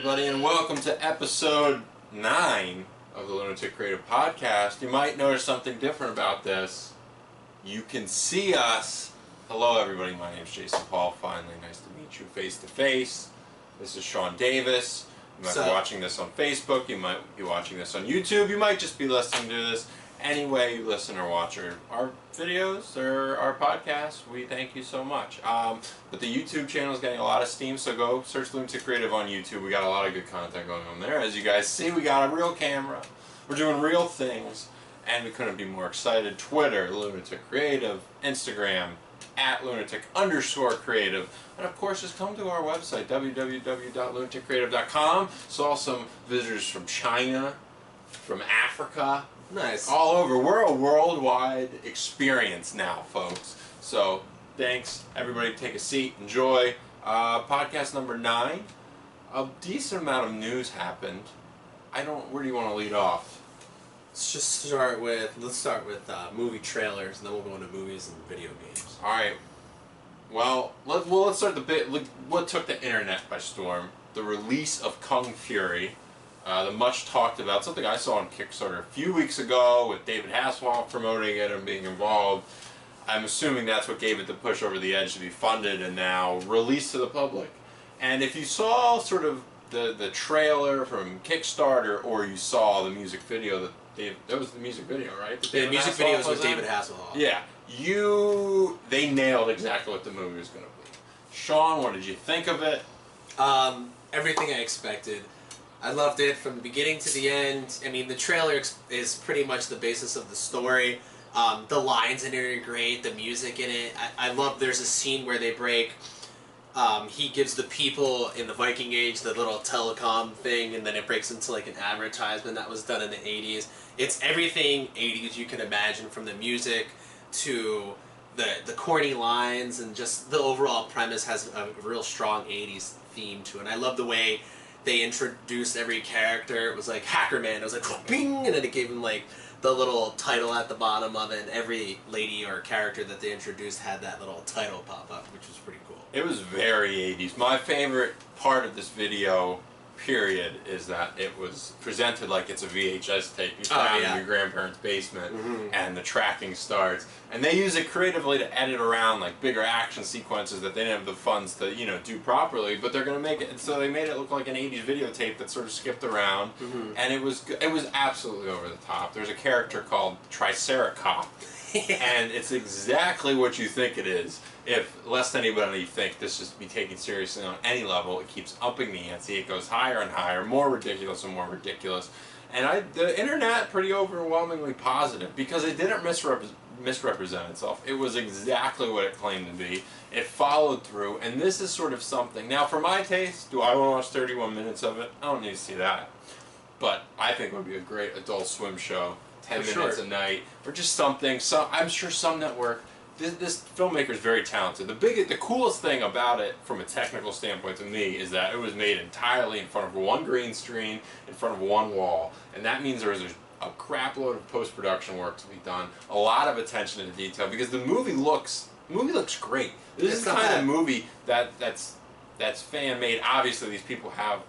everybody, and welcome to episode 9 of the Lunatic Creative Podcast. You might notice something different about this. You can see us. Hello, everybody. My name is Jason Paul. Finally, nice to meet you face to face. This is Sean Davis. You might be watching this on Facebook. You might be watching this on YouTube. You might just be listening to this. Any way you listen or watch our videos or our podcasts, we thank you so much. But the YouTube channel is getting a lot of steam, so go search Lunatic Creative on YouTube. We got a lot of good content going on there. As you guys see, we got a real camera. We're doing real things, and we couldn't be more excited. Twitter, Lunatic Creative. Instagram, @lunatic_creative. And of course, just come to our website, www.lunaticcreative.com. Saw some visitors from China, from Africa. Nice. All over. We're a worldwide experience now, folks. So, thanks. Everybody take a seat. Enjoy. Podcast number 9. A decent amount of news happened. Where do you want to lead off? Let's start with movie trailers, and then we'll go into movies and video games. Alright. Well, let's start what took the internet by storm. The release of Kung Fury. The much talked about, something I saw on Kickstarter a few weeks ago with David Hasselhoff promoting it and being involved. I'm assuming that's what gave it the push over the edge to be funded and now released to the public. And if you saw sort of the trailer from Kickstarter, or you saw the music video that was the music video, right? The music video was with David Hasselhoff. Yeah. They nailed exactly what the movie was going to be. Sean, what did you think of it? Everything I expected. I loved it from the beginning to the end. I mean, the trailer is pretty much the basis of the story. The lines in it are great. The music in it. I love there's a scene where they break. He gives the people in the Viking Age the little telecom thing, and then it breaks into like an advertisement that was done in the 80s. It's everything 80s you can imagine, from the music to the corny lines, and just the overall premise has a real strong 80s theme to it. And I love the way they introduced every character. It was like Hackerman. It was like bing, and then it gave him like the little title at the bottom of it. And every lady or character that they introduced had that little title pop up, which was pretty cool. It was very 80s. My favorite part of this video, period, is that it was presented like it's a VHS tape you found in your grandparents' basement, and the tracking starts. And they use it creatively to edit around like bigger action sequences that they didn't have the funds to, do properly, but they're going to make it, so they made it look like an 80s videotape that sort of skipped around, and it was absolutely over the top. There's a character called Triceracop, and it's exactly what you think it is. If lest anybody think this is to be taken seriously on any level, it keeps upping the ante. It goes higher and higher, more ridiculous and more ridiculous. And the internet pretty overwhelmingly positive, because it didn't misrepresent itself. It was exactly what it claimed to be. It followed through, and this is sort of something. Now, for my taste, do I want to watch 31 minutes of it? I don't need to see that. But I think it would be a great Adult Swim show, 10 minutes a night, or just something. I'm sure some network. This filmmaker is very talented. The coolest thing about it, from a technical standpoint to me, is that it was made entirely in front of one green screen, in front of one wall, and that means there is a crap load of post-production work to be done, a lot of attention to detail, because the movie looks great. This is the kind of movie that's fan-made. Obviously, these people have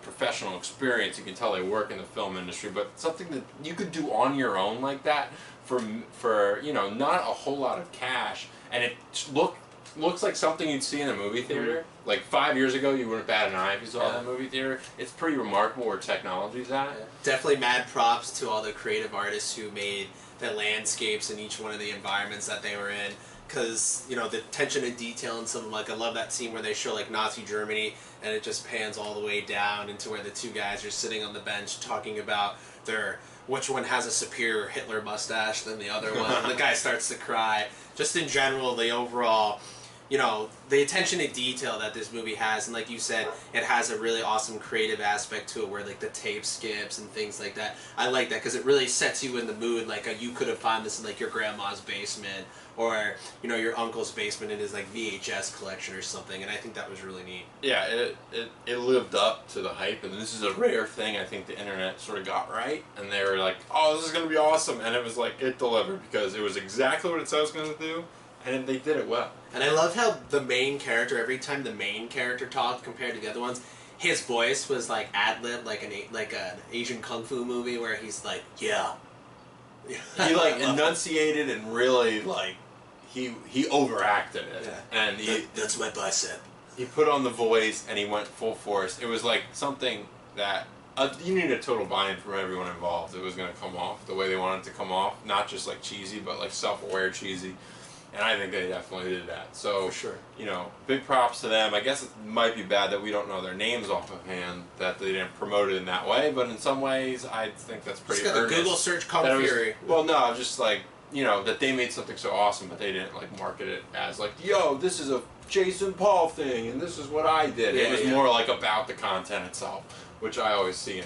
professional experience. You can tell they work in the film industry, but something that you could do on your own like that for not a whole lot of cash, and it looks like something you'd see in a movie theater. Like 5 years ago, you wouldn't bat an eye if you saw it in a movie theater. It's pretty remarkable where technology's at. Definitely mad props to all the creative artists who made the landscapes in each one of the environments that they were in. Because, the attention to detail in some, I love that scene where they show, Nazi Germany, and it just pans all the way down into where the two guys are sitting on the bench talking about which one has a superior Hitler mustache than the other one. The guy starts to cry. Just in general, the overall, the attention to detail that this movie has, and like you said, it has a really awesome creative aspect to it, where the tape skips and things like that. I like that because it really sets you in the mood. You could have found this in your grandma's basement, or your uncle's basement in his VHS collection or something, and I think that was really neat. Yeah, it lived up to the hype, and this is a rare thing I think the internet sort of got right, and they were like, oh, this is going to be awesome, and it was it delivered, because it was exactly what it said it was going to do, and they did it well. And I love how the main character, every time the main character talked compared to the other ones, his voice was like ad lib, like an Asian kung fu movie where he's like, yeah. He like enunciated and really like he overacted it, and that's my bicep. He put on the voice and he went full force. It was like something that you need a total buy-in from everyone involved. It was going to come off the way they wanted it to come off, not just like cheesy, but like self-aware cheesy. And I think they definitely did that. So, for sure. You know, big props to them. I guess it might be bad that we don't know their names off of hand, that they didn't promote it in that way, but in some ways, I think that's pretty just got the Google search Kung Fury. Well, no, just like, you know, that they made something so awesome, but they didn't like market it as like, yo, this is a Jason Paul thing, and this is what I did. It was more like about the content itself, which I always see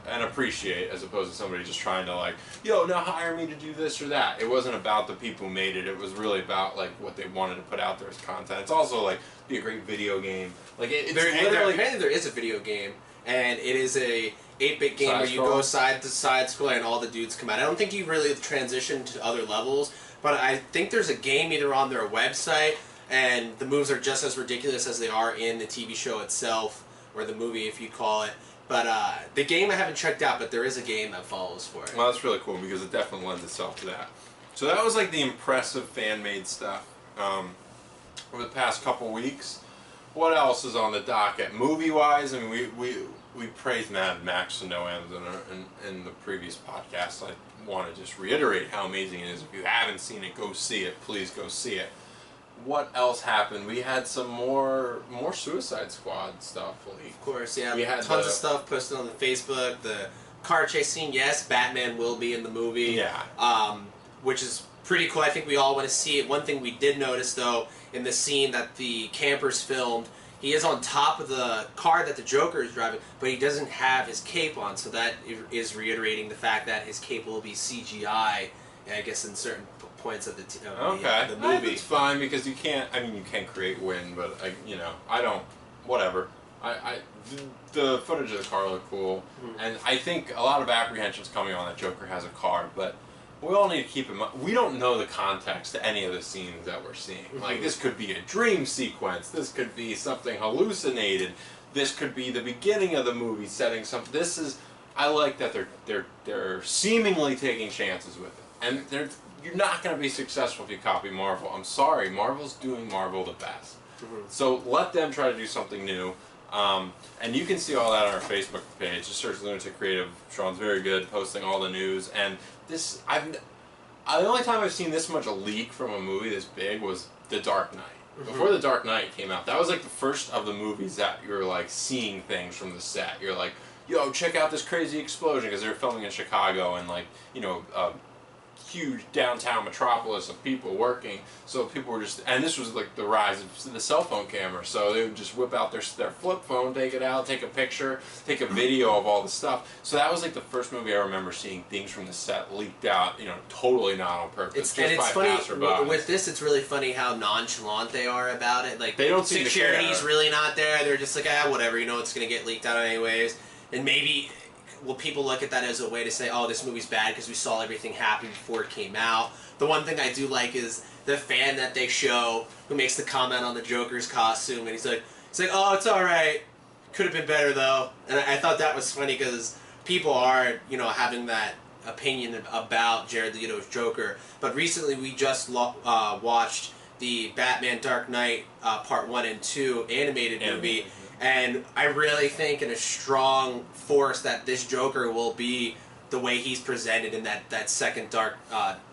and appreciate, as opposed to somebody just trying to like, yo, now hire me to do this or that. It wasn't about the people who made it. It was really about like what they wanted to put out there as content. It's also like be a great video game. Like apparently there is a video game, and it is a 8-bit game where you go side to side scroll and all the dudes come out. I don't think you really transition to other levels, but I think there's a game either on their website, and the moves are just as ridiculous as they are in the TV show itself, or the movie if you call it. But the game I haven't checked out, but there is a game that follows for it. Well, that's really cool because it definitely lends itself to that. So that was like the impressive fan-made stuff over the past couple weeks. What else is on the docket? Movie-wise, I mean, we praised Mad Max to no end in the previous podcast. I want to just reiterate how amazing it is. If you haven't seen it, go see it. Please go see it. What else happened? We had some more Suicide Squad stuff. Of course, yeah. We had tons of stuff posted on the Facebook. The car chase scene, yes, Batman will be in the movie. Yeah. Which is pretty cool. I think we all want to see it. One thing we did notice, though, in the scene that the campers filmed, he is on top of the car that the Joker is driving, but he doesn't have his cape on, so that is reiterating the fact that his cape will be CGI, I guess, in certain points of the movie. It's fine because you can't. I mean, you can create wind, but I don't. Whatever. The footage of the car looked cool, and I think a lot of apprehensions coming on that Joker has a car, but we all need to keep in mind we don't know the context to any of the scenes that we're seeing. Like this could be a dream sequence. This could be something hallucinated. This could be the beginning of the movie setting something. This is. I like that they're seemingly taking chances with it, and you're not going to be successful if you copy Marvel. I'm sorry, Marvel's doing Marvel the best. So let them try to do something new. And you can see all that on our Facebook page. Just search Lunatic Creative. Sean's very good posting all the news. And this, the only time I've seen this much a leak from a movie this big was The Dark Knight. Before The Dark Knight came out, that was like the first of the movies that you're like seeing things from the set. You're like, yo, check out this crazy explosion, because they were filming in Chicago and like, huge downtown metropolis of people working, so people were just, and this was like the rise of the cell phone camera, so they would just whip out their flip phone, take it out, take a picture, take a video of all the stuff. So that was like the first movie I remember seeing things from the set leaked out, totally not on purpose. It's funny with this. It's really funny how nonchalant they are about it. Like, they don't seem security's really not there. They're just like, whatever. It's gonna get leaked out anyways, and maybe. Will people look at that as a way to say, oh, this movie's bad because we saw everything happen before it came out? The one thing I do like is the fan that they show who makes the comment on the Joker's costume, and he's like, oh, it's all right. Could have been better though. And I thought that was funny because people are, having that opinion about Jared Leto's Joker. But recently we just watched the Batman Dark Knight Part 1 and 2 animated movie. And I really think in a strong force that this Joker will be the way he's presented in that second Dark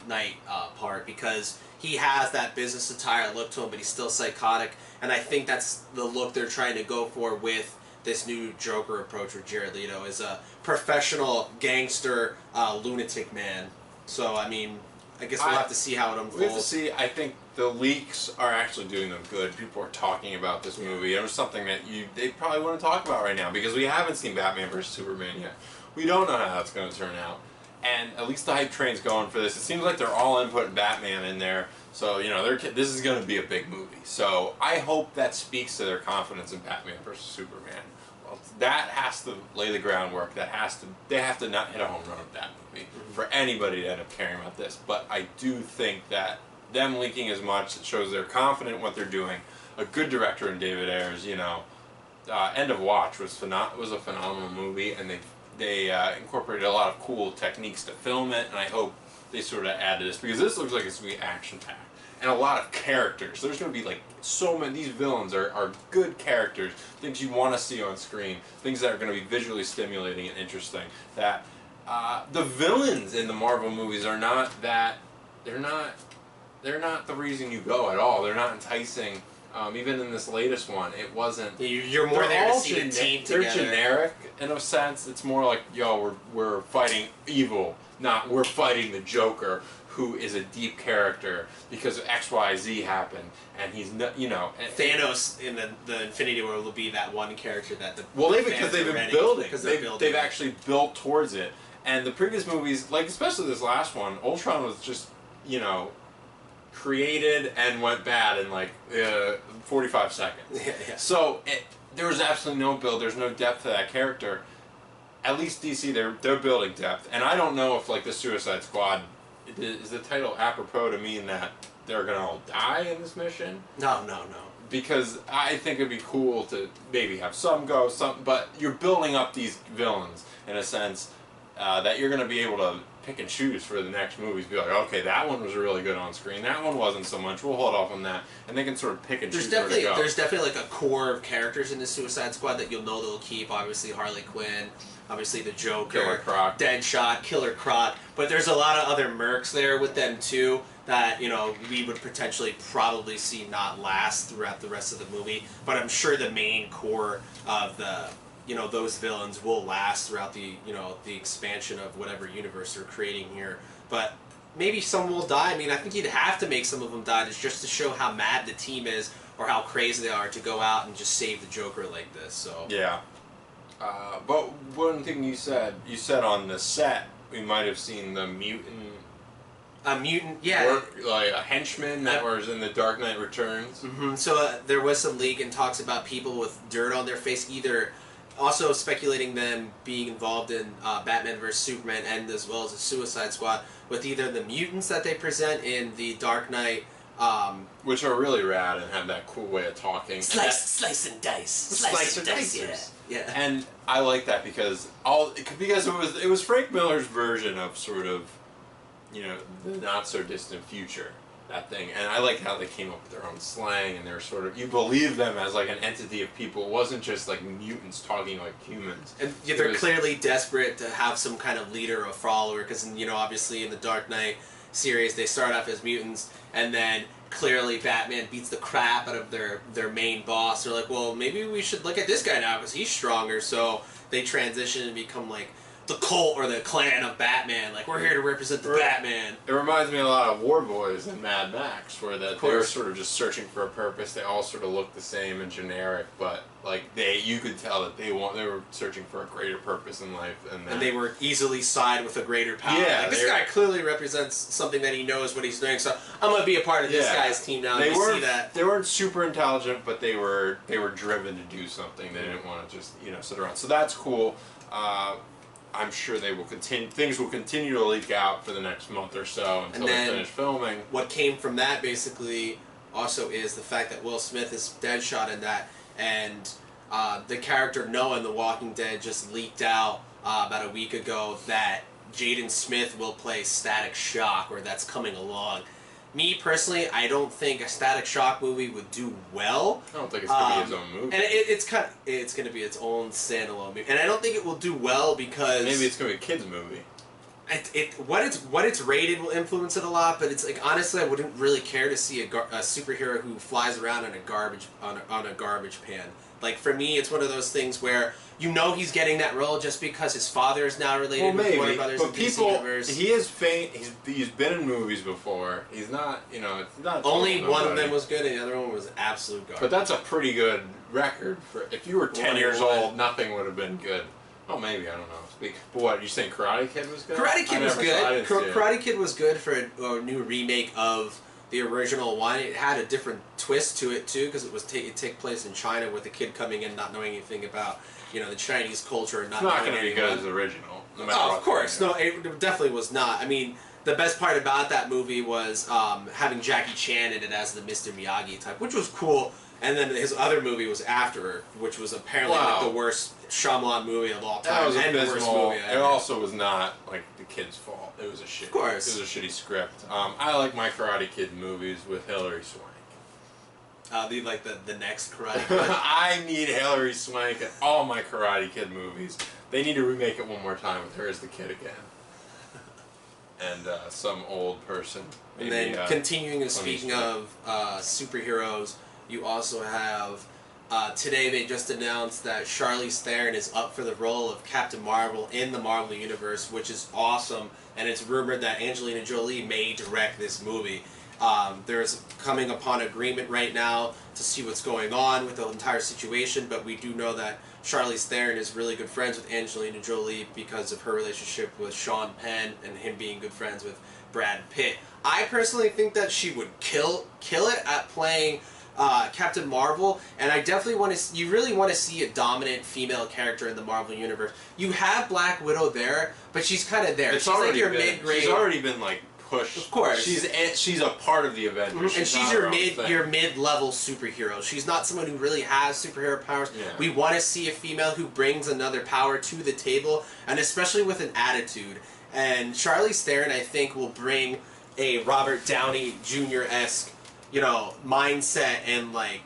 Knight part, because he has that business attire look to him, but he's still psychotic. And I think that's the look they're trying to go for with this new Joker approach with Jared Leto, is a professional gangster lunatic man. So, I mean, I guess we'll have to see how it unfolds. We have to see. I think the leaks are actually doing them good. People are talking about this movie. It was something that they probably wouldn't talk about right now because we haven't seen Batman vs. Superman yet. We don't know how that's going to turn out. And at least the hype train's going for this. It seems like they're all in putting Batman in there. So, this is going to be a big movie. So I hope that speaks to their confidence in Batman vs. Superman. Well, that has to lay the groundwork. They have to not hit a home run with that movie for anybody to end up caring about this. But I do think that them leaking as much, it shows they're confident in what they're doing. A good director in David Ayers, End of Watch was a phenomenal movie, and they incorporated a lot of cool techniques to film it, and I hope they sort of add to this, because this looks like it's going to be action-packed. And a lot of characters. There's going to be like so many. These villains are good characters, things you want to see on screen, things that are going to be visually stimulating and interesting. That the villains in the Marvel movies are not that. They're not the reason you go at all. They're not enticing. Even in this latest one, it wasn't. You're more there to see the team together. They're generic in a sense. It's more like, yo, we're fighting evil, not we're fighting the Joker, who is a deep character because XYZ happened, and he's you know. Thanos in the Infinity War will be that one character that the because they've been building. They've actually built towards it, and the previous movies, like especially this last one, Ultron was just, you know, created and went bad in like 45 seconds. Yeah. So there was absolutely no build. There's no depth to that character. At least DC, they're building depth, and I don't know if like the Suicide Squad is the title apropos to mean that they're gonna all die in this mission. No. Because I think it'd be cool to maybe have some go, but you're building up these villains in a sense that you're gonna be able to pick and choose for the next movies. Be like, okay, that one was really good on screen. That one wasn't so much. We'll hold off on that, and they can sort of pick and choose where to go. There's definitely like a core of characters in the Suicide Squad that you'll know they'll keep. Obviously, Harley Quinn. Obviously, the Joker, Killer Croc, Deadshot, Killer Croc. But there's a lot of other mercs there with them too that, you know, we would potentially probably see not last throughout the rest of the movie. But I'm sure the main core of the, you know, those villains will last throughout the, you know, the expansion of whatever universe they're creating here. But maybe some will die. I mean, I think you'd have to make some of them die just to show how mad the team is or how crazy they are to go out and just save the Joker like this. So yeah. But one thing you said on the set, we might have seen the mutant. A mutant, yeah. Like a henchman that was in the Dark Knight Returns. Mm-hmm. So there was some leak and talks about people with dirt on their face, either also speculating them being involved in Batman vs. Superman and as well as the Suicide Squad, with either the mutants that they present in the Dark Knight. Which are really rad and have that cool way of talking. Slice and dice. Slice and dice. Yeah. And I like that because it was Frank Miller's version of sort of, you know, the not so distant future, that thing. And I like how they came up with their own slang, and they're sort of, you believe them as like an entity of people. It wasn't just like mutants talking like humans. And yeah, they're clearly desperate to have some kind of leader or follower, because, you know, obviously in the Dark Knight series they start off as mutants, and then clearly Batman beats the crap out of their main boss. They're like, well, maybe we should look at this guy now because he's stronger. So they transition and become like the cult or the clan of Batman. Like, we're here to represent the Batman. It reminds me a lot of War Boys and Mad Max, where they were sort of just searching for a purpose. They all sort of look the same and generic, but like you could tell that they were searching for a greater purpose in life, and they were easily side with a greater power. Yeah, like, this guy clearly represents something that he knows what he's doing. So I'm gonna be a part of this guy's team now. They weren't super intelligent, but they were driven to do something. They didn't want to just, you know, sit around. So that's cool. I'm sure they will continue. Things will continue to leak out for the next month or so until they finish filming. What came from that basically also is the fact that Will Smith is Deadshot in that, and the character Noah in The Walking Dead just leaked out about a week ago that Jaden Smith will play Static Shock, or that's coming along. Me personally, I don't think a Static Shock movie would do well. I don't think it's gonna be his own movie. And it's gonna be its own standalone movie, and I don't think it will do well because maybe it's gonna be a kids movie. What it's rated will influence it a lot, but it's like, honestly, I wouldn't really care to see a superhero who flies around in a garbage pan. Like, for me, it's one of those things where you know he's getting that role just because his father is now related with Warner Brothers and DC Universe. He is he's been in movies before. He's not, you know, it's not only one of them was good and the other one was absolute garbage. But that's a pretty good record for if you were 10 years old, nothing would have been good. Oh, maybe, I don't know. But what, you saying Karate Kid was good? Karate Kid was good. Karate Kid was good for a new remake of the original one. It had a different twist to it too, because it take place in China with the kid coming in not knowing anything about, you know, the Chinese culture and not. It's not going to be good as the original. No matter of course, no, it definitely was not. I mean, the best part about that movie was having Jackie Chan in it as the Mr. Miyagi type, which was cool. And then his other movie was After, which was apparently like the worst Shyamalan movie of all time. That was and the worst movie It also was not like the kid's fault. It was a shitty. Of course. It was a shitty script. I like my Karate Kid movies with Hilary Swank. Like the next Karate Kid. I need Hilary Swank in all my Karate Kid movies. They need to remake it one more time with her as the kid again. And some old person. Maybe, and then continuing, speaking of superheroes, you also have, today they just announced that Charlize Theron is up for the role of Captain Marvel in the Marvel Universe, which is awesome, and it's rumored that Angelina Jolie may direct this movie. There's coming upon agreement right now to see what's going on with the entire situation, but we do know that Charlize Theron is really good friends with Angelina Jolie because of her relationship with Sean Penn and him being good friends with Brad Pitt. I personally think that she would kill it at playing Captain Marvel, and I definitely want to. You really want to see a dominant female character in the Marvel universe. You have Black Widow there, but she's kind of there. She's like your mid-grade. She's already been like pushed. Of course, she's a part of the Avengers, and she's your mid-level superhero. She's not someone who really has superhero powers. Yeah. We want to see a female who brings another power to the table, and especially with an attitude. And Charlize Theron, I think, will bring a Robert Downey Jr.-esque, mindset and like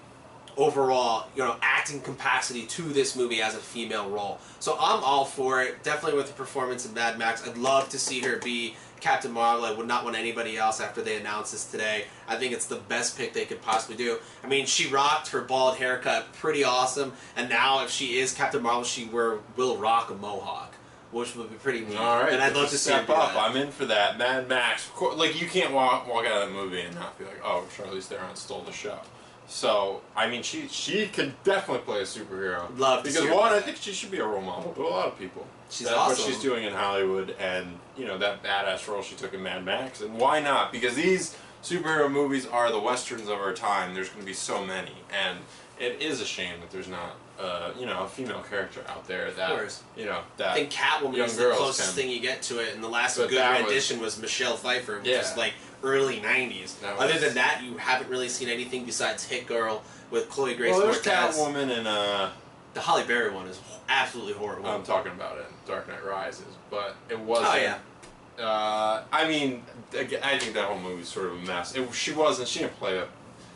overall, acting capacity to this movie as a female role. So I'm all for it. Definitely with the performance of Mad Max. I'd love to see her be Captain Marvel. I would not want anybody else after they announced this today. I think it's the best pick they could possibly do. I mean, she rocked her bald haircut pretty awesome, and now if she is Captain Marvel, she will rock a mohawk, which would be pretty neat. All right, and I'd love to step up. I'm in for that. Mad Max. Like, you can't walk out of that movie and not be like, oh, Charlize Theron stole the show. So, I mean, she could definitely play a superhero. Love to because one, I think she should be a role model to a lot of people. She's That's awesome. what she's doing in Hollywood, and that badass role she took in Mad Max. And why not? Because these superhero movies are the westerns of our time. There's going to be so many, and it is a shame that there's not a female character out there that, of course. That I think Catwoman is the closest thing you get to it, and the last good rendition was Michelle Pfeiffer, which is like early 90s. Other than that, you haven't really seen anything besides Hit Girl with Chloe Grace Moretz. Well, there's Catwoman and the Halle Berry one is absolutely horrible. I'm talking about it in Dark Knight Rises, but it wasn't. Oh yeah. I mean, I think that whole movie's sort of a mess. She didn't play a.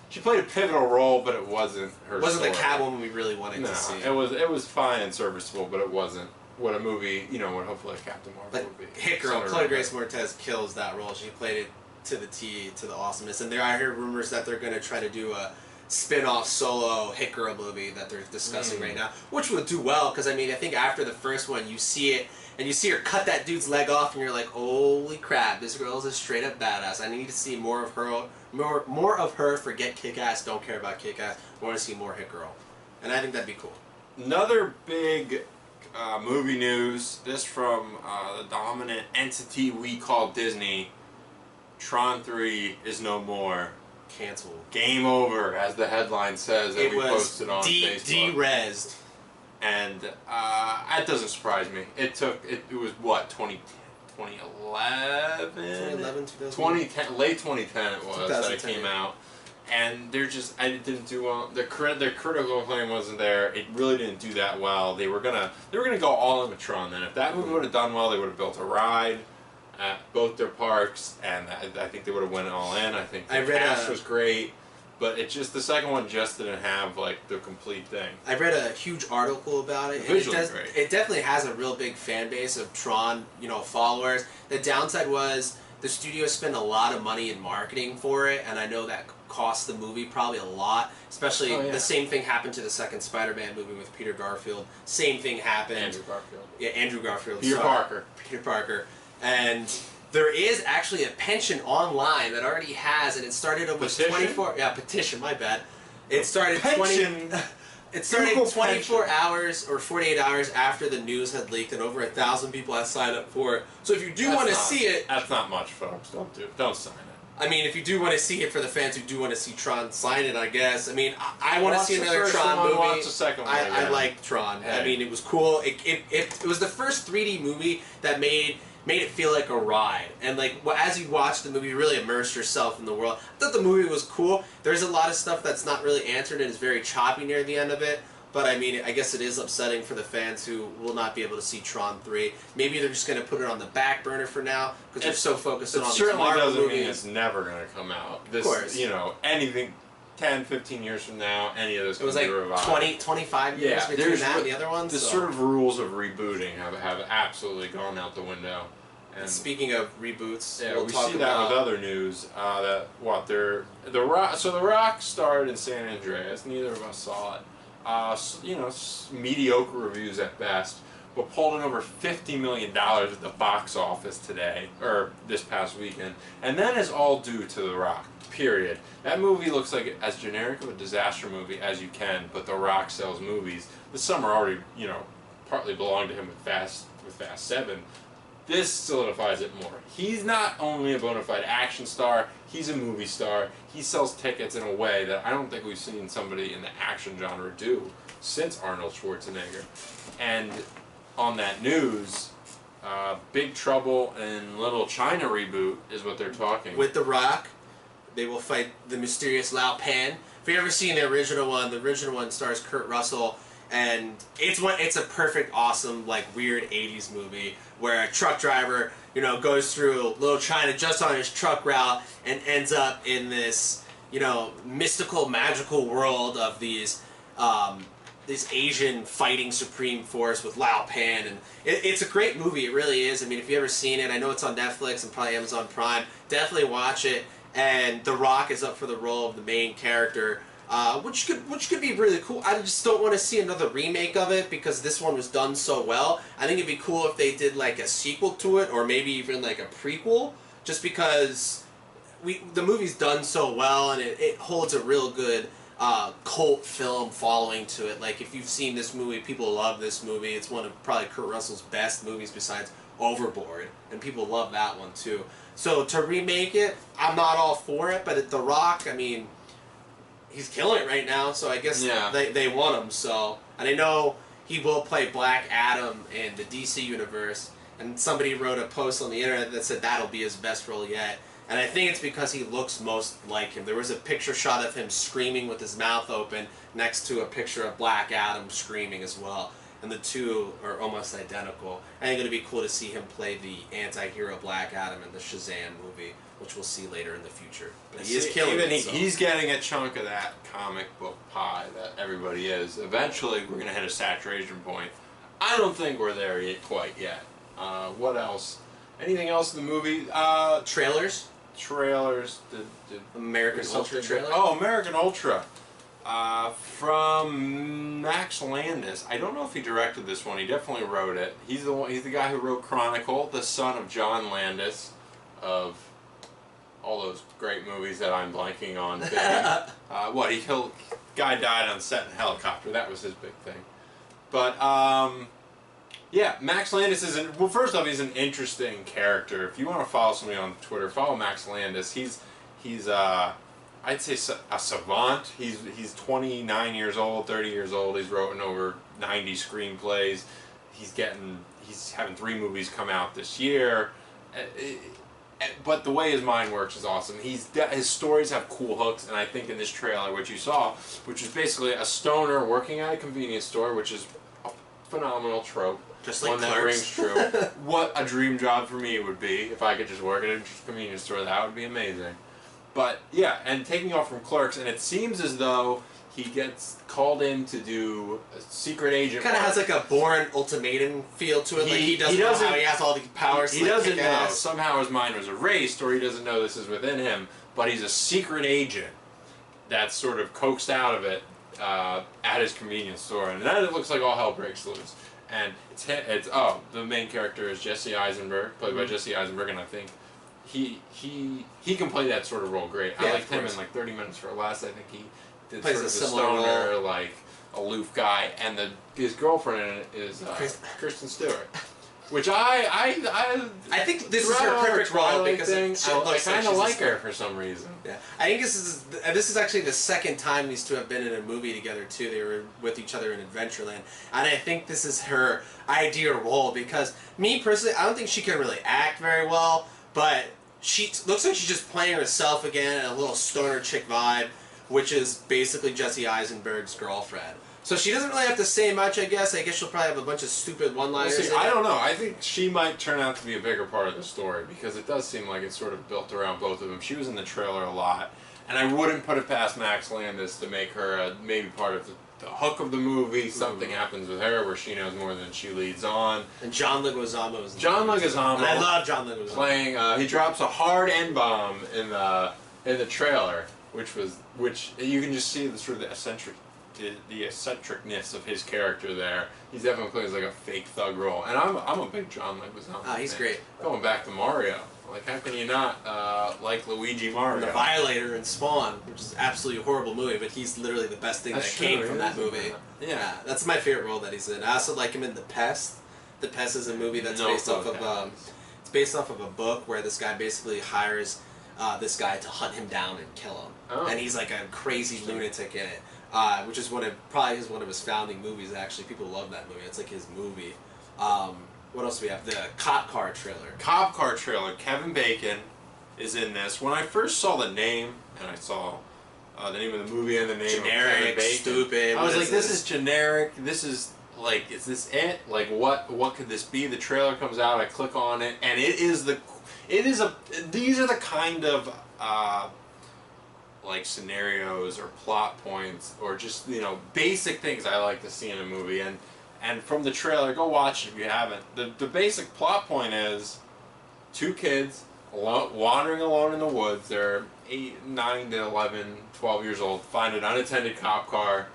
She played a pivotal role, but it wasn't her. It wasn't story. the Catwoman we really wanted to see. It was fine and serviceable, but it wasn't what a movie, what hopefully Captain Marvel would be. Hit Girl, Chloe Grace Moretz kills that role. She played it to the T, to the awesomeness. And I heard rumors that they're going to try to do a spin-off solo Hit Girl movie that they're discussing right now, which would do well, because I mean, I think after the first one, you see it, and you see her cut that dude's leg off, and you're like, holy crap, this girl is a straight-up badass. I need to see more of her, forget Kick-Ass, don't care about Kick-Ass, I want to see more Hit Girl. And I think that'd be cool. Another big movie news, this from the dominant entity we call Disney. Tron 3 is no more. Canceled. Game over, as the headline says that we posted on Facebook. De-rezzed. And that doesn't surprise me. It was what, 2011? 2010, late 2010 it was that it came out. And it didn't do well. The critical acclaim wasn't there. It really didn't do that well. They were gonna go all in with Tron then. If that movie would have done well, they would have built a ride at both their parks, and I think they would have went all in. I think the cast was great, but the second one just didn't have like the complete thing. I read a huge article about it. Great. It definitely has a real big fan base of Tron, followers. The downside was the studio spent a lot of money in marketing for it, and I know that cost the movie probably a lot. Especially the same thing happened to the second Spider-Man movie with Peter Garfield. Same thing happened. Andrew Garfield. Yeah, Andrew Garfield. Peter Parker. And there is actually a pension online that already has, and it started almost petition? 24. Yeah, petition. My bad. It started pension. It started 24 hours or 48 hours after the news had leaked, and over 1,000 people had signed up for it. So if you do want to see it, that's not much, folks. Don't sign it. I mean, if you do want to see it for the fans who do want to see Tron, sign it, I guess. I mean, I want to see another Tron movie. Watch the second one. I liked Tron. Hey. I mean, it was cool. It was the first 3D movie that made made it feel like a ride. And like as you watch the movie, you really immerse yourself in the world. I thought the movie was cool. There's a lot of stuff that's not really answered and is very choppy near the end of it. But I mean, I guess it is upsetting for the fans who will not be able to see Tron 3. Maybe they're just going to put it on the back burner for now because they're so focused on all these Marvel movies. It certainly doesn't mean it's never going to come out. Of course. You know, anything 10, 15 years from now, any of this it was can like be revived. 20, 25 years between that and the other ones. The sort of rules of rebooting have absolutely gone out the window. And speaking of reboots, yeah, we see that with other news. The Rock. So The Rock starred in San Andreas. Neither of us saw it. You know, mediocre reviews at best, but pulled in over $50 million at the box office today, or this past weekend, and that is all due to The Rock. Period. That movie looks like as generic of a disaster movie as you can, but The Rock sells movies. The summer already, you know, partly belonged to him with Fast 7. This solidifies it more. He's not only a bona fide action star, he's a movie star. He sells tickets in a way that I don't think we've seen somebody in the action genre do since Arnold Schwarzenegger. And on that news, Big Trouble in Little China reboot is what they're talking. With The Rock, they will fight the mysterious Lao Pan. If you've ever seen the original one stars Kurt Russell. And it's a perfect, awesome, like weird '80s movie where a truck driver, you know, goes through Little China just on his truck route and ends up in this, you know, mystical, magical world of these this Asian fighting supreme force with Lao Pan, and it's a great movie. It really is. I mean, if you've ever seen it, I know it's on Netflix and probably Amazon Prime. Definitely watch it. And The Rock is up for the role of the main character. Which could be really cool. I just don't want to see another remake of it because this one was done so well. I think it'd be cool if they did like a sequel to it or maybe even like a prequel, just because the movie's done so well and it holds a real good cult film following to it. Like if you've seen this movie, people love this movie. It's one of probably Kurt Russell's best movies besides Overboard, and people love that one too. So to remake it, I'm not all for it, but at The Rock, I mean, he's killing it right now, so I guess they want him. So, and I know he will play Black Adam in the DC universe, and somebody wrote a post on the internet that said that'll be his best role yet. And I think it's because he looks most like him. There was a picture shot of him screaming with his mouth open next to a picture of Black Adam screaming as well. And the two are almost identical. I think it'd be cool to see him play the anti-hero Black Adam in the Shazam movie, which we'll see later in the future. But he is killing it. He's getting a chunk of that comic book pie that everybody is. Eventually, we're going to hit a saturation point. I don't think we're there quite yet. What else? Anything else in the movie? Trailers? Trailers. American Ultra trailer? Oh, American Ultra. From Max Landis. I don't know if he directed this one. He definitely wrote it. He's the guy who wrote Chronicle, the son of John Landis, of all those great movies that I'm blanking on. Guy died on set in a helicopter. That was his big thing. But yeah, Max Landis is first off, he's an interesting character. If you want to follow somebody on Twitter, follow Max Landis. He's I'd say a savant. He's 29 years old, 30 years old. He's written over 90 screenplays. He's having 3 movies come out this year. But the way his mind works is awesome. His stories have cool hooks, and I think in this trailer, what you saw, which is basically a stoner working at a convenience store, which is a phenomenal trope. Just like one that rings true. What a dream job for me it would be if I could just work at a convenience store. That would be amazing. But yeah, and taking off from Clerks, and it seems as though he gets called in to do a secret agent. Kind of has like a Bourne Ultimatum feel to it. He doesn't know how he has all these powers. He doesn't know. Somehow his mind was erased, or he doesn't know this is within him. But he's a secret agent that's sort of coaxed out of it at his convenience store, and then it looks like all hell breaks loose. And the main character is Jesse Eisenberg, played by Jesse Eisenberg, and I think he can play that sort of role great. Yeah, I liked him in like 30 Minutes for Less. I think he did sort of a stoner, like aloof guy, and his girlfriend in it is Kristen Stewart. which I think this is her perfect role because I kind of like her for some reason. Yeah, I think this is actually the second time these two have been in a movie together too. They were with each other in Adventureland, and I think this is her ideal role because me personally, I don't think she can really act very well, but she looks like she's just playing herself again, and a little stoner chick vibe, which is basically Jesse Eisenberg's girlfriend. So she doesn't really have to say much, I guess. I guess she'll probably have a bunch of stupid one-liners. I don't know. I think she might turn out to be a bigger part of the story because it does seem like it's sort of built around both of them. She was in the trailer a lot, and I wouldn't put it past Max Landis to make her maybe part of the hook of the movie. Something happens with her where she knows more than she leads on. And John Leguizamo is John Leguizamo. And I love John Leguizamo. Playing, he drops a hard N-bomb in the trailer, which you can just see the sort of the eccentricness of his character there. He's definitely plays like a fake thug role, and I'm a big John Leguizamo fan. He's great. Going back to Mario, like how can you not like Luigi Mario? The Violator and Spawn, which is absolutely a horrible movie, but he's literally the best thing that came from that movie. Yeah, that's my favorite role that he's in. I also like him in The Pest. The Pest is a movie that's based off of it's based off of a book where this guy basically hires this guy to hunt him down and kill him, and he's like a crazy lunatic in it. Which is one of his founding movies. Actually, people love that movie. It's like his movie. What else do we have? The Cop Car trailer. Cop Car trailer. Kevin Bacon is in this. When I first saw the name, and I saw the name of the movie and the name generic, of Kevin Bacon, stupid. I was like, this is generic. This is like, is this it? Like, what could this be? The trailer comes out. I click on it, and these are the kind of like scenarios or plot points or just basic things I like to see in a movie, and from the trailer, go watch it if you haven't. The basic plot point is two kids wandering alone in the woods. They're 8, 9 to 11, 12 years old, find an unattended cop car,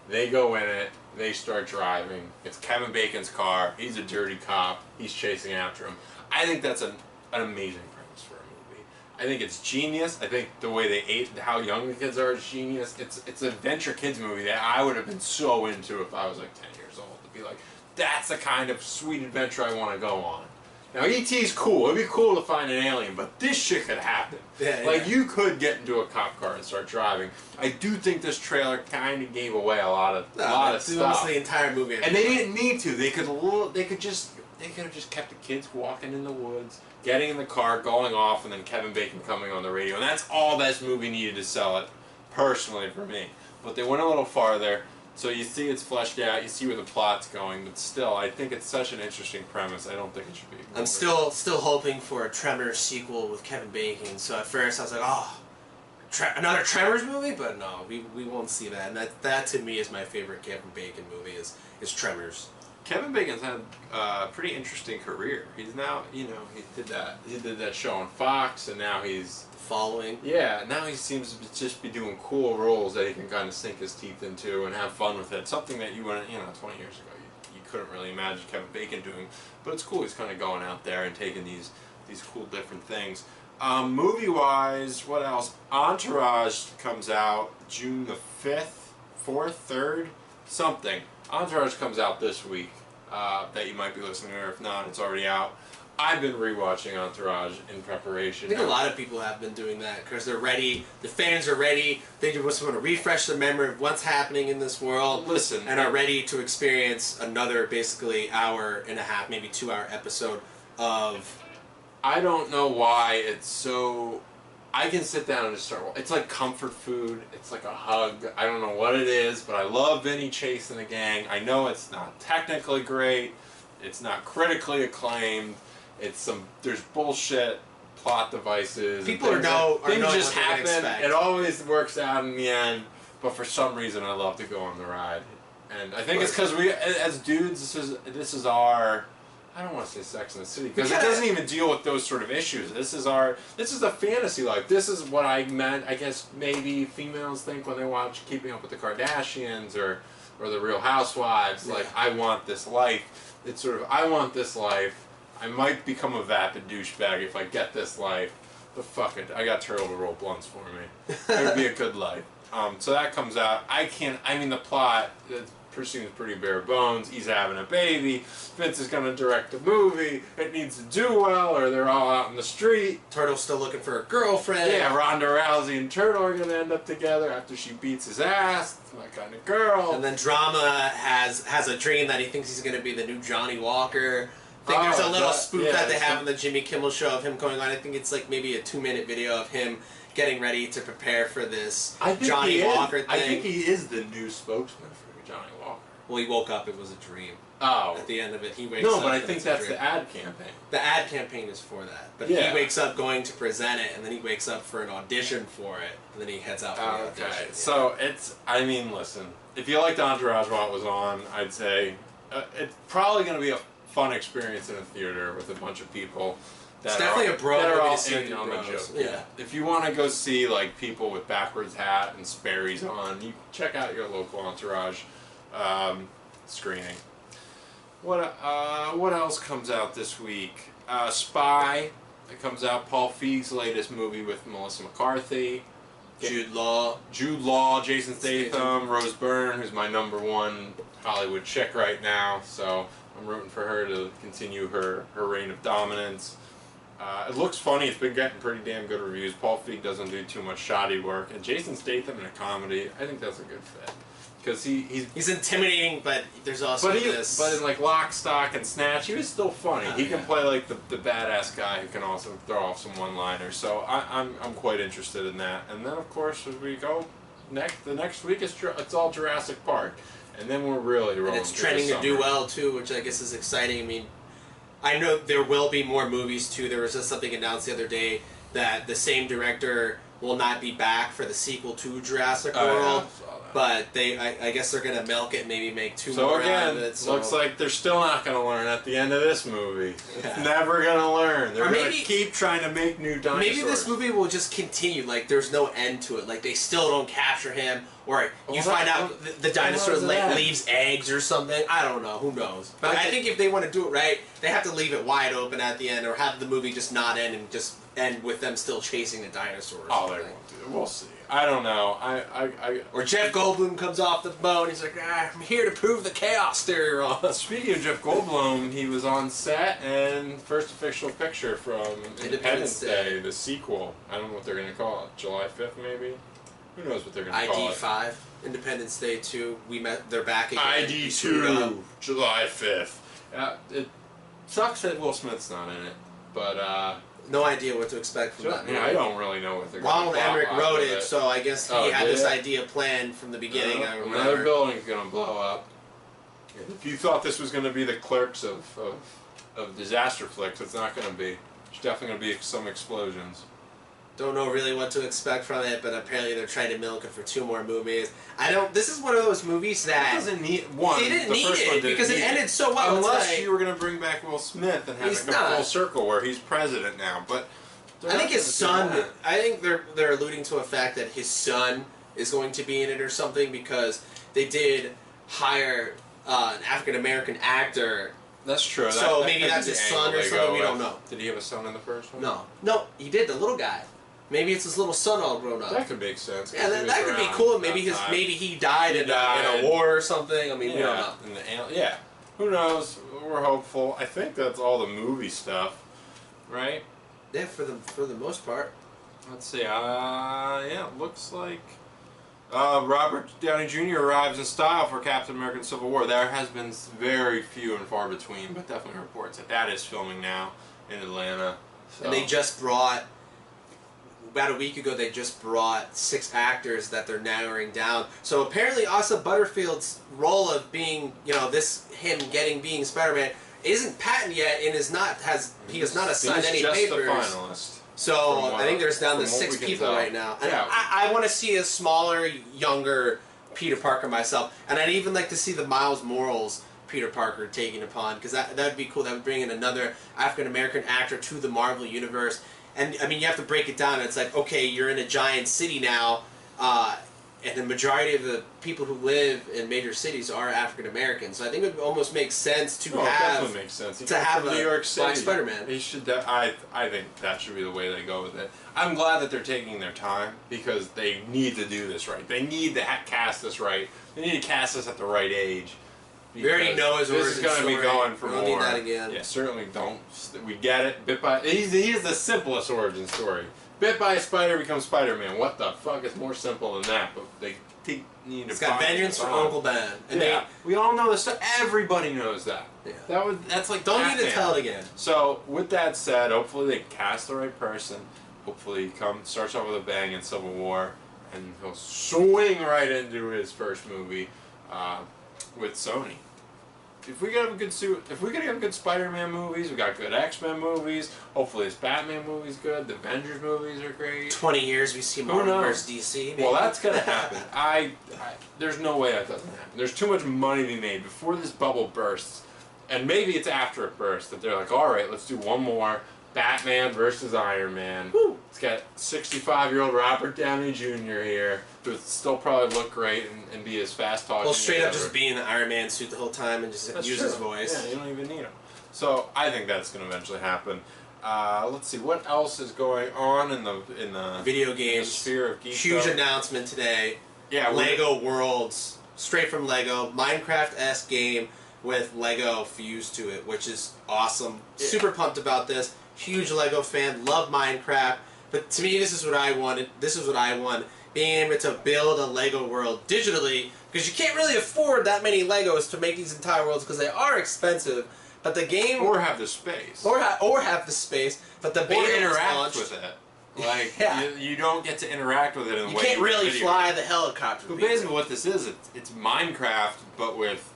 they go in it, they start driving. It's Kevin Bacon's car, he's a dirty cop, he's chasing after him. I think that's an amazing premise for a movie. I think it's genius. I think the way they how young the kids are is genius. It's an adventure kids movie that I would have been so into if I was like 10 years old. To be like, that's the kind of sweet adventure I want to go on. Now E.T.'s cool. It'd be cool to find an alien, but this shit could happen. Like you could get into a cop car and start driving. I do think this trailer kind of gave away a lot of stuff. Almost the entire movie. And they didn't need to. They could have just kept the kids walking in the woods, getting in the car, going off, and then Kevin Bacon coming on the radio. And that's all this movie needed to sell it, personally, for me. But they went a little farther, so you see it's fleshed out, you see where the plot's going, but still, I think it's such an interesting premise, I don't think it should be ignored. I'm still hoping for a Tremors sequel with Kevin Bacon, so at first I was like, oh, another Tremors movie? But no, we won't see that. And that to me is my favorite Kevin Bacon movie, is Tremors. Kevin Bacon's had a pretty interesting career. He's now, he did that show on Fox, and now he's Following. Yeah, now he seems to just be doing cool roles that he can kind of sink his teeth into and have fun with it. Something that you wouldn't, 20 years ago, you couldn't really imagine Kevin Bacon doing. But it's cool. He's kind of going out there and taking these cool different things. Movie-wise, what else? Entourage comes out June the 5th, 4th, 3rd, something. Entourage comes out this week that you might be listening to, or if not, it's already out. I've been rewatching Entourage in preparation. I think a lot of people have been doing that because they're ready. The fans are ready. They just want to refresh their memory of what's happening in this world. Listen, and are ready to experience another basically hour and a half, maybe 2-hour episode of. I don't know why it's so. I can sit down and just start. It's like comfort food. It's like a hug. I don't know what it is, but I love Vinny Chase and the gang. I know it's not technically great. It's not critically acclaimed. There's bullshit plot devices. People things just happen. Expect. It always works out in the end, but for some reason I love to go on the ride. And I think it's because we, as dudes, this is our. I don't want to say Sex in the City because it doesn't even deal with those sort of issues. This is the fantasy life. This is what I meant. I guess maybe females think when they watch Keeping Up with the Kardashians or the Real Housewives. Yeah. Like, I want this life. It's sort of, I want this life. I might become a vapid douchebag if I get this life, but fuck it. I got Turtle to roll blunts for me. It would be a good life. So that comes out. The plot is seems pretty bare bones. He's having a baby. Vince is going to direct a movie. It needs to do well, or they're all out in the street. Turtle's still looking for a girlfriend. Yeah, Ronda Rousey and Turtle are going to end up together after she beats his ass. That's my kind of girl. And then Drama has a dream that he thinks he's going to be the new Johnny Walker. I think there's a little spoof that they have on the Jimmy Kimmel show of him going on. I think it's like maybe a 2-minute video of him getting ready to prepare for this Johnny Walker thing. I think he is the new spokesman for Johnny Walker. Well, he woke up, it was a dream. Oh. At the end of it, he wakes up. No, but I think that's the ad campaign. The ad campaign is for that. But he wakes up going to present it, and then he wakes up for an audition for it, and then he heads out for the audition. Okay. Yeah. So it's, I mean, listen, if you liked Entourage while it was on, I'd say it's probably going to be a fun experience in a theater with a bunch of people. It's definitely a bro that are all movie in on the joke. Yeah. If you want to go see like people with backwards hat and Sperry's on, you check out your local Entourage screening. What else comes out this week? Spy. It comes out. Paul Feig's latest movie with Melissa McCarthy. Jude Law, Jason Statham, Rose Byrne, who's my #1 Hollywood chick right now. So I'm rooting for her to continue her reign of dominance. It looks funny. It's been getting pretty damn good reviews. Paul Feig doesn't do too much shoddy work, and Jason Statham in a comedy, I think that's a good fit because he's intimidating, but there's also this. But in like Lock, Stock, and Snatch, he was still funny. He can play like the badass guy who can also throw off some one-liners. So I'm quite interested in that. And then of course as we go the next week it's all Jurassic Park, and then we're really rolling. And it's trending to do well too, which I guess is exciting. I mean, I know there will be more movies too. There was just something announced the other day that the same director will not be back for the sequel to Jurassic World. But I guess they're gonna milk it and maybe make 2 more out of it. So looks like they're still not gonna learn at the end of this movie. Yeah. Never gonna learn. They're gonna keep trying to make new dinosaurs. Maybe this movie will just continue. Like there's no end to it. Like they still don't capture him, or you find out the dinosaur leaves eggs or something. I don't know. Who knows? But I think if they want to do it right, they have to leave it wide open at the end, or have the movie just not end and just end with them still chasing the dinosaurs. Oh, they won't do it. We'll see. I don't know. Or Jeff Goldblum comes off the boat. He's like, I'm here to prove the chaos theory wrong. Speaking of Jeff Goldblum, he was on set and first official picture from Independence Day, the sequel. I don't know what they're going to call it. July 5th, maybe? Who knows what they're going to call it? ID5, Independence Day 2. They're back again. ID2, July 5th. It sucks that Will Smith's not in it, but no idea what to expect from that movie. I don't really know what they're going to do. Ronald Emmerich wrote it, so I guess he had this idea planned from the beginning. Another building's going to blow up. If you thought this was going to be the Clerks of disaster flicks, it's not going to be. There's definitely going to be some explosions. Don't know really what to expect from it, but apparently they're trying to milk it for 2 more movies. This is one of those movies that doesn't need one. They didn't need it because it ended so well. Unless you were going to bring back Will Smith and have it go full circle where he's president now, but I think his son. I think they're alluding to a fact that his son is going to be in it or something because they did hire an African American actor. That's true. So maybe that's his son or something. We don't know. Did he have a son in the first one? No, he did. The little guy. Maybe it's his little son all grown up. That could make sense. Yeah, that could be cool. Maybe he died in a war or something. I mean, we don't know. Yeah. Who knows? We're hopeful. I think that's all the movie stuff, right? Yeah, for the most part. Let's see. Yeah, it looks like Robert Downey Jr. arrives in style for Captain America: Civil War. There has been very few and far between, but definitely reports that is filming now in Atlanta. So. And they just brought. About a week ago, they just brought 6 actors that they're narrowing down. So apparently, Asa Butterfield's role of being, being Spider-Man isn't patent yet, and he has not assigned any papers. He's just a finalist. So I think there's down to 6 people right now. And yeah. I want to see a smaller, younger Peter Parker myself, and I'd even like to see the Miles Morales Peter Parker taken upon, because that would be cool. That would bring in another African American actor to the Marvel universe. And I mean, you have to break it down. It's like, okay, you're in a giant city now. and the majority of the people who live in major cities are African American. So I think it would almost make sense to have. Definitely makes sense. To have New York City, Black Spider-Man. They should. I think that should be the way they go with it. I'm glad that they're taking their time because they need to do this right. They need to cast this right. They need to cast this at the right age. We already know his origin story. This is going to be going for more. more. Don't need that again. Yeah, certainly don't. We get it. Bit by. He is the simplest origin story. Bit by a spider becomes Spider-Man. What the fuck is more simple than that? But they need to. It's got vengeance from Uncle Ben. And yeah, we all know this stuff. Everybody knows that. Yeah. That's like don't Batman. need to tell it again. So with that said, hopefully they cast the right person. Hopefully he starts off with a bang in Civil War, and he'll swing right into his first movie with Sony. If we get a good if we have good Spider-Man movies, we got good X-Men movies. Hopefully this Batman movie's good. The Avengers movies are great. 20 years we see Marvel versus DC. Maybe. Well, that's gonna happen. There's no way that doesn't happen. There's too much money to be made before this bubble bursts, and maybe it's after it bursts that they're like, all right, let's do one more. Batman versus Iron Man. Woo. It's got 65-year-old Robert Downey Jr. here, who would still probably look great and be as fast talking. Well, straight up just be in the Iron Man suit the whole time and just use his voice. Yeah, you don't even need him. So I think that's going to eventually happen. Let's see what else is going on in the video games. The sphere of geek. Huge announcement today. Yeah, Lego Worlds, straight from Lego, Minecraft-esque game with Lego fused to it, which is awesome. Yeah. Super pumped about this. Huge Lego fan, love Minecraft, but to me this is what I wanted. This is what I want, being able to build a Lego world digitally, because you can't really afford that many Legos to make these entire worlds because they are expensive. But the game, or have the space, or have the space, but the beta interact with it. Like you don't get to interact with it in the way you can't really fly the helicopter. But basically, what this is, it's Minecraft, but with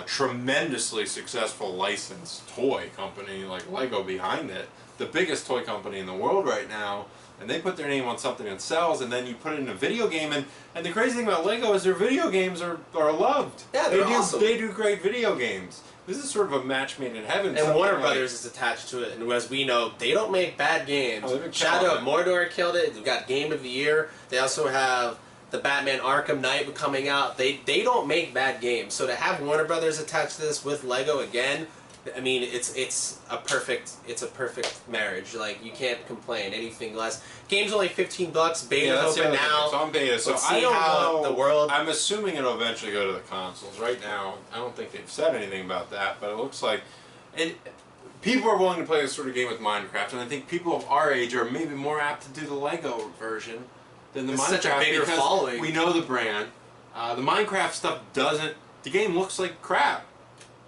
tremendously successful licensed toy company like Lego behind it. The biggest toy company in the world right now, and they put their name on something that sells, and then you put it in a video game, and the crazy thing about Lego is their video games are loved. Yeah, they're awesome. They do great video games. This is sort of a match made in heaven. And Warner Brothers is attached to it, and as we know, they don't make bad games. Shadow of Mordor killed it. They've got Game of the Year. They also have the Batman Arkham Knight coming out. They don't make bad games. So to have Warner Brothers attached to this with Lego again, I mean, it's a perfect marriage. Like, you can't complain anything less. Game's only $15. Beta's open now. It's on beta, so I don't know the world. I'm assuming it'll eventually go to the consoles. Right now, I don't think they've said anything about that, but it looks like people are willing to play this sort of game with Minecraft, and I think people of our age are maybe more apt to do the Lego version than the Minecraft. Such a bigger following. We know the brand. The Minecraft stuff doesn't. The game looks like crap.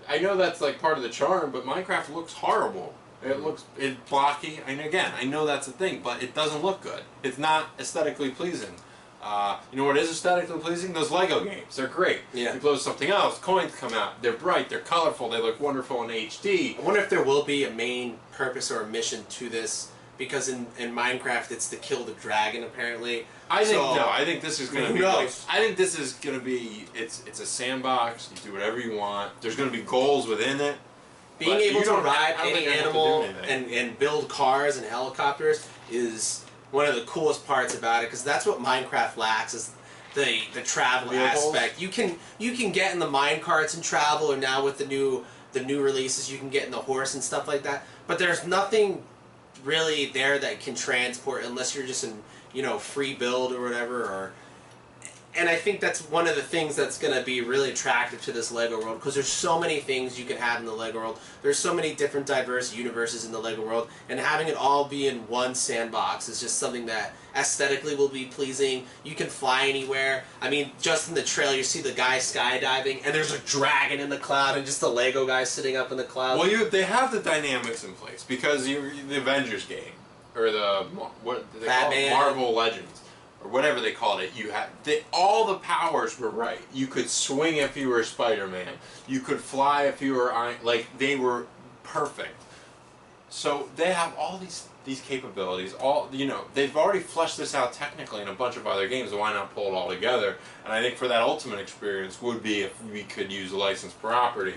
I know that's like part of the charm, but Minecraft looks horrible. It's blocky. And again, I know that's a thing, but it doesn't look good. It's not aesthetically pleasing. You know what is aesthetically pleasing? Those Lego games. They're great. Yeah. You close something else, coins come out. They're bright. They're colorful. They look wonderful in HD. I wonder if there will be a main purpose or a mission to this. Because in Minecraft, it's to kill the dragon, apparently. I think no. I think this is going to be. Like, I think this is going to be. It's a sandbox. You do whatever you want. There's going to be goals within it. Being able to ride any animal and build cars and helicopters is one of the coolest parts about it. Because that's what Minecraft lacks, is the travel aspect. You can get in the mine carts and travel, or now with the new releases, you can get in the horse and stuff like that. But there's nothing really there that can transport unless you're just in free build or whatever. And I think that's one of the things that's going to be really attractive to this Lego world, because there's so many things you can have in the Lego world. There's so many different diverse universes in the Lego world, and having it all be in one sandbox is just something that aesthetically will be pleasing. You can fly anywhere. I mean, just in the trailer you see the guy skydiving, and there's a dragon in the cloud, and just the Lego guy sitting up in the cloud. Well, they have the dynamics in place, because the Avengers game, or the Marvel Legends, or whatever they called it, all the powers were right. You could swing if you were Spider-Man. You could fly if you were they were perfect. So they have all these capabilities. They've already fleshed this out technically in a bunch of other games. So why not pull it all together? And I think for that ultimate experience would be if we could use licensed property.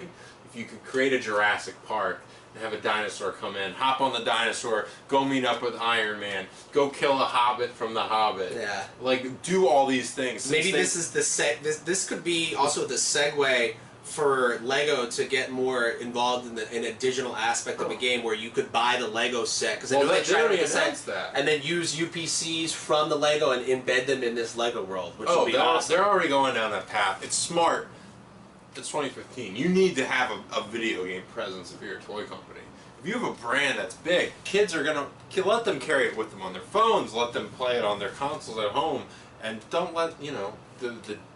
if you could create a Jurassic Park and have a dinosaur come in, hop on the dinosaur, go meet up with Iron Man, go kill a Hobbit from the Hobbit. Yeah. Like, do all these things. Maybe this is the this could be also the segue for Lego to get more involved in a digital aspect of a game where you could buy the Lego set, because I know they try to make a set and then use UPCs from the Lego and embed them in this Lego world, which would be awesome. They're already going down that path. It's smart. It's 2015. You need to have a video game presence if you're a toy company. If you have a brand that's big, kids are gonna let them carry it with them on their phones. Let them play it on their consoles at home, and don't let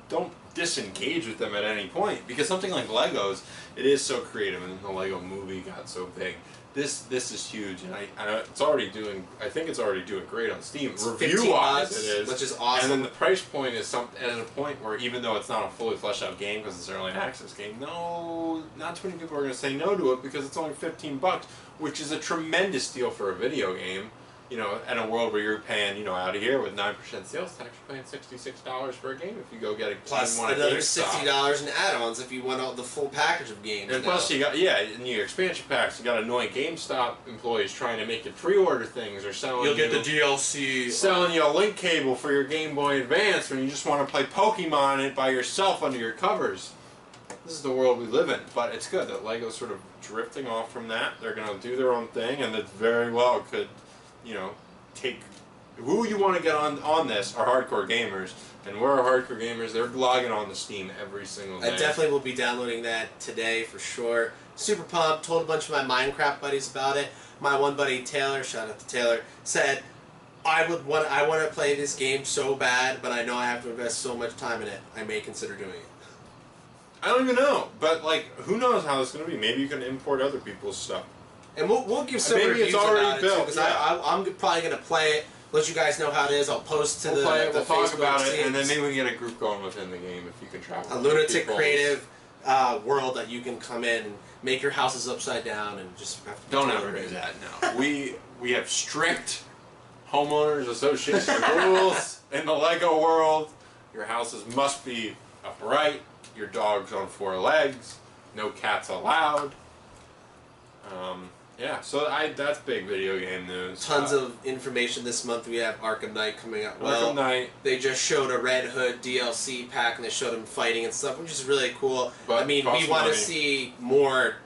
don't disengage with them at any point, because something like Legos, it is so creative, and the Lego movie got so big. This is huge, and I think it's already doing great on Steam. Review-wise, it is, which is awesome. And then the price point is at a point where, even though it's not a fully fleshed out game because it's an early access game, not too many people are going to say no to it because it's only $15, which is a tremendous deal for a video game. You know, in a world where you're paying, out of here with 9% sales tax, you're paying $66 for a game if you go get a plus another $60 in add-ons if you want the full package of games. And plus you got in your expansion packs, you got annoying GameStop employees trying to make you pre-order things or selling. You'll get the DLC. Selling you a link cable for your Game Boy Advance when you just want to play Pokemon it by yourself under your covers. This is the world we live in, but it's good that Lego's sort of drifting off from that. They're going to do their own thing, and it very well could. Take who you want to get on this are hardcore gamers, and we're hardcore gamers. They're logging on to Steam every single day. I definitely will be downloading that today for sure. Super pumped. Told a bunch of my Minecraft buddies about it. My one buddy Taylor, shout out to Taylor, said I want to play this game so bad, but I know I have to invest so much time in it. I may consider doing it. I don't even know, but who knows how it's going to be? Maybe you can import other people's stuff. And we'll give some reviews about it too, because I'm probably going to play it, let you guys know how it is. I'll post to we'll the talk Facebook about it, scenes. and then maybe we can get a group going within the game if you can travel. A lunatic creative world that you can come in and make your houses upside down and just have to don't ever do that. No, we have strict homeowners association rules in the Lego world. Your houses must be upright. Your dog's on 4 legs. No cats allowed. Yeah, so that's big video game news. Tons of information this month. We have Arkham Knight coming out. Arkham Knight. They just showed a Red Hood DLC pack, and they showed him fighting and stuff, which is really cool. But we want to see more.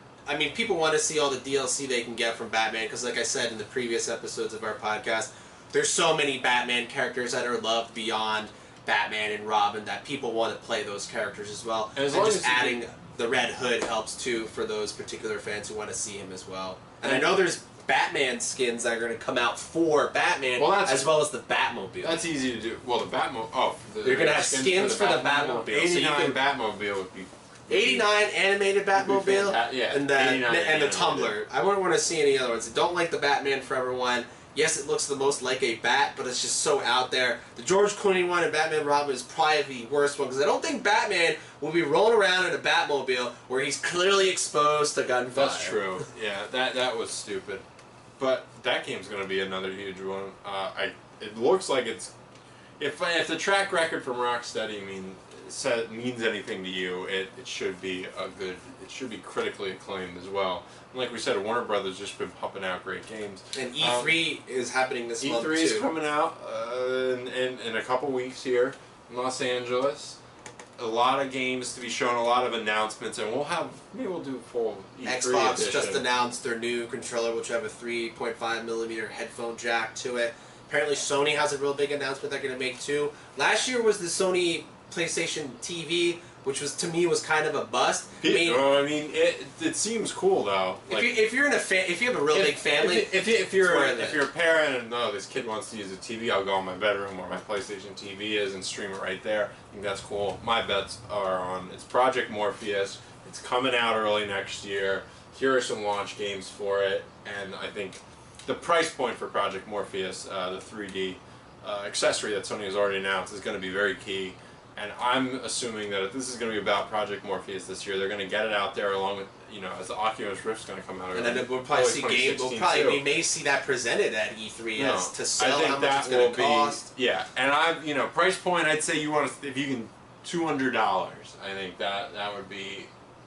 People want to see all the DLC they can get from Batman, because like I said in the previous episodes of our podcast, there's so many Batman characters that are loved beyond Batman and Robin that people want to play those characters as well. And just adding the Red Hood helps too for those particular fans who want to see him as well. And I know there's Batman skins that are going to come out for Batman, as well as the Batmobile. That's easy to do. Well, the Batmobile. Oh, they're going to have skins for the Batmobile. 89 Batmobile would be. 89 animated Batmobile, and the Tumbler. I wouldn't want to see any other ones. I don't like the Batman Forever one. Yes, it looks the most like a bat, but it's just so out there. The George Clooney one and Batman Robin is probably the worst one, because I don't think Batman will be rolling around in a Batmobile where he's clearly exposed to gunfire. That's true. Yeah, that was stupid. But that game's going to be another huge one. It looks like it's... If the track record from Rocksteady means anything to you, it should be it should be critically acclaimed as well. And like we said, Warner Brothers just been pumping out great games. And E3 is happening this month too. E3 is coming out in a couple weeks here in Los Angeles. A lot of games to be shown, a lot of announcements, and maybe we'll do full E3 Xbox edition. just announced their new controller, which have a 3.5mm headphone jack to it. Apparently Sony has a real big announcement they're going to make too. Last year was the Sony PlayStation TV, which to me was kind of a bust. It seems cool though. If you have a real big family, if you're a parent and this kid wants to use a TV, I'll go in my bedroom where my PlayStation TV is and stream it right there. I think that's cool. My bets are on it's Project Morpheus. It's coming out early next year. Here are some launch games for it, and I think the price point for Project Morpheus, the 3D accessory that Sony has already announced, is going to be very key. And I'm assuming that if this is going to be about Project Morpheus this year, they're going to get it out there along with, as the Oculus Rift's going to come out. And then we'll probably see we may see that presented at E3 as to sell how much it's going to cost. Yeah, and price point, I'd say if you can $200. I think that would be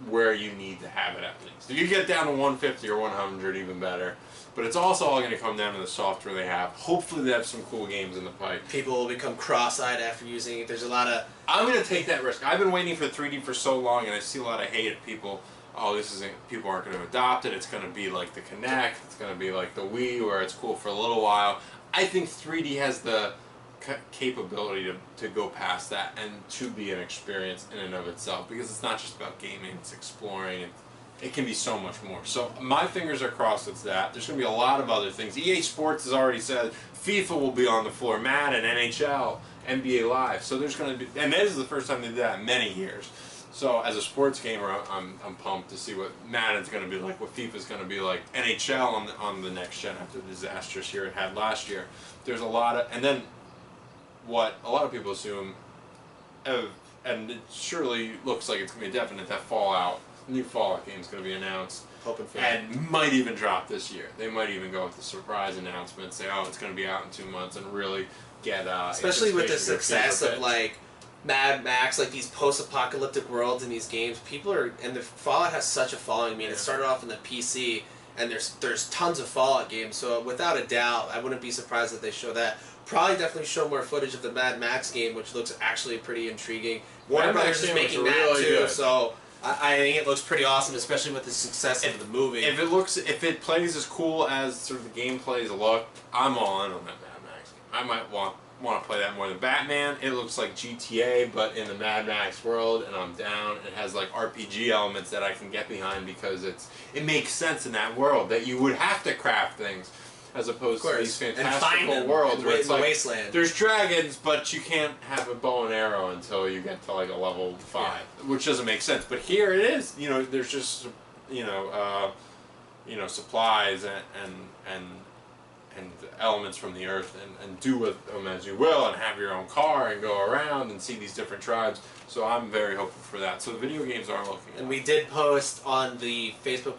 where you need to have it at least. If you get down to 150 or 100, even better. But it's also all going to come down to the software they have. Hopefully they have some cool games in the pipe. People will become cross-eyed after using it. There's a lot of... I'm going to take that risk. I've been waiting for 3D for so long, and I see a lot of hate at people. Oh, this isn't... People aren't going to adopt it. It's going to be like the Kinect. It's going to be like the Wii, where it's cool for a little while. I think 3D has the capability to go past that and to be an experience in and of itself, because it's not just about gaming. It's exploring. It can be so much more. So my fingers are crossed it's that. There's going to be a lot of other things. EA Sports has already said FIFA will be on the floor, Madden, NHL, NBA Live. So there's going to be, and this is the first time they did that in many years. So as a sports gamer, I'm pumped to see what Madden's going to be like, what FIFA's going to be like, NHL on the next gen after the disastrous year it had last year. There's a lot of, and then what a lot of people assume, and it surely looks like it's going to be definite, that Fallout. New Fallout game is going to be announced, and might even drop this year. They might even go with the surprise announcement, say, "Oh, it's going to be out in 2 months," and really get especially with the success of like Mad Max, like these post-apocalyptic worlds in these games. People are, and the Fallout has such a following. I mean, it started off in the PC, and there's tons of Fallout games. So without a doubt, I wouldn't be surprised if they show that. Probably definitely show more footage of the Mad Max game, which looks actually pretty intriguing. Warner Brothers is making that too, so. I think it looks pretty awesome, especially with the success of the movie. If it plays as cool as sort of the gameplays look, I'm all in on that Mad Max game. I might want to play that more than Batman. It looks like GTA, but in the Mad Max world, and I'm down. It has like RPG elements that I can get behind because it makes sense in that world that you would have to craft things. As opposed to these fantastical worlds where it's like, wasteland. There's dragons, but you can't have a bow and arrow until you get to like a level 5, which doesn't make sense. But here it is. You know, there's just supplies and elements from the earth, and do with them as you will, and have your own car and go around and see these different tribes. So I'm very hopeful for that. So the video games are looking. And we did post on the Facebook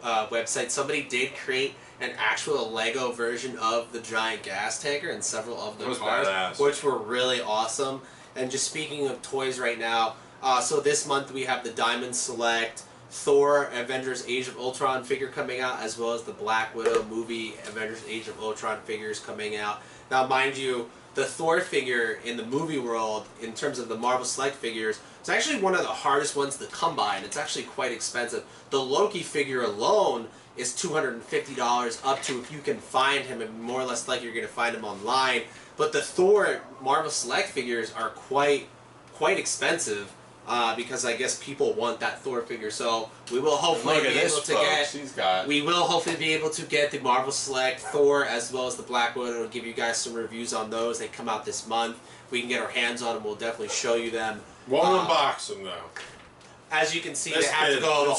website. Somebody did create an actual Lego version of the giant gas tanker and several of the cars, which were really awesome. And just speaking of toys right now, so this month we have the Diamond Select Thor Avengers Age of Ultron figure coming out, as well as the Black Widow movie Avengers Age of Ultron figures coming out. Now, mind you, the Thor figure in the movie world, in terms of the Marvel Select figures, it's actually one of the hardest ones to come by, and it's actually quite expensive. The Loki figure alone is $250 up to, if you can find him, and more or less like you're going to find him online. But the Thor Marvel Select figures are quite expensive because I guess people want that Thor figure. So we will hopefully be able to get. We will hopefully be able to get the Marvel Select Thor as well as the Black Widow. We'll give you guys some reviews on those. They come out this month. If we can get our hands on them, we'll definitely show you them. Won't unbox them though. As you can see, they have to go to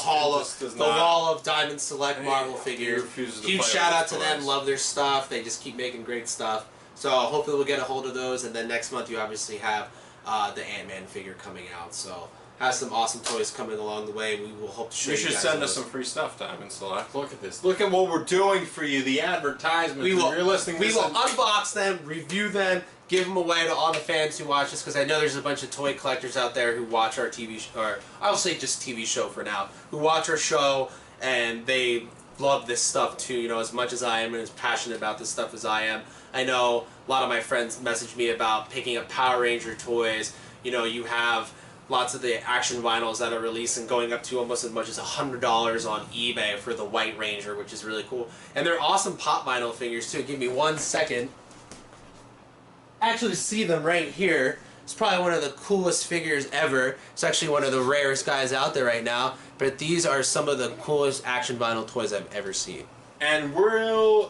the wall of Diamond Select Marvel figures. Huge shout out to them. Love their stuff. They just keep making great stuff. So hopefully we'll get a hold of those. And then next month you obviously have the Ant-Man figure coming out. So has some awesome toys coming along the way. We will hope to show you guys. You should send us some free stuff, Diamond Select. Look at this. Look at what we're doing for you. The advertisements. We will unbox them, review them, give them away to all the fans who watch us, because I know there's a bunch of toy collectors out there who watch our TV show, or I'll say just TV show for now, who watch our show and they love this stuff too, you know, as much as I am and as passionate about this stuff as I am. I know a lot of my friends message me about picking up Power Ranger toys. You know, you have lots of the action vinyls that are released and going up to almost as much as $100 on eBay for the White Ranger, which is really cool. And they're awesome pop vinyl figures too. Give me 1 second. Actually see them right here. It's probably one of the coolest figures ever. It's actually one of the rarest guys out there right now. But these are some of the coolest action vinyl toys I've ever seen. And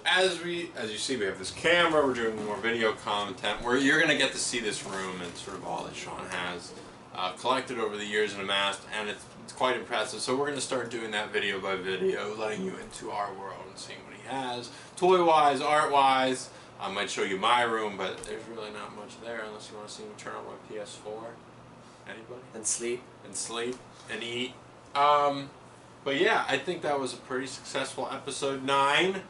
as you see, we have this camera. We're doing more video content where you're going to get to see this room and sort of all that Sean has collected over the years and amassed, and it's quite impressive. So we're going to start doing that video by video, letting you into our world and seeing what he has, toy-wise, art-wise. I might show you my room, but there's really not much there unless you want to see me turn on my PS4. Anybody? And sleep. And sleep. And eat. But yeah, I think that was a pretty successful episode 9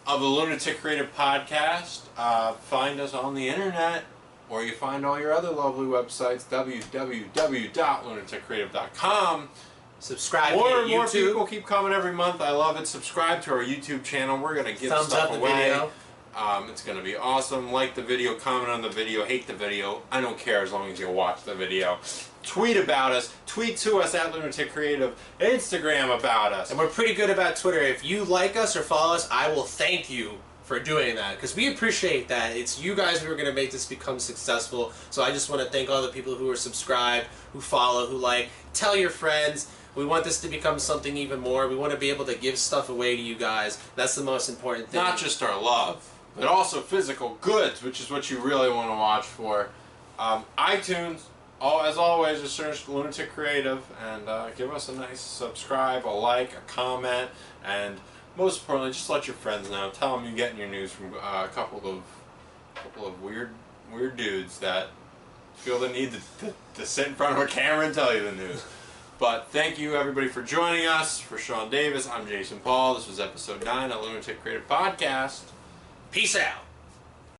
of the Lunatic Creative Podcast. Find us on the internet, or you find all your other lovely websites, www.lunaticcreative.com. Subscribe more to and more YouTube. people keep coming every month. I love it. Subscribe to our YouTube channel. We're going to give Thumbs stuff up the away. video. It's going to be awesome. Like the video, comment on the video, hate the video. I don't care as long as you watch the video. Tweet about us. Tweet to us at Lunatic Creative. Instagram about us. And we're pretty good about Twitter. If you like us or follow us, I will thank you for doing that, because we appreciate that. It's you guys who are going to make this become successful. So I just want to thank all the people who are subscribed, who follow, who like. Tell your friends. We want this to become something even more. We want to be able to give stuff away to you guys. That's the most important thing. Not just our love, but also physical goods, which is what you really want to watch for. iTunes, as always, just search Lunatic Creative and give us a nice subscribe, a like, a comment, and most importantly, just let your friends know. Tell them you're getting your news from a couple of weird dudes that feel the need to sit in front of a camera and tell you the news. But thank you everybody for joining us. For Sean Davis, I'm Jason Paul. This was episode 9 of Lunatic Creative Podcast. Peace out.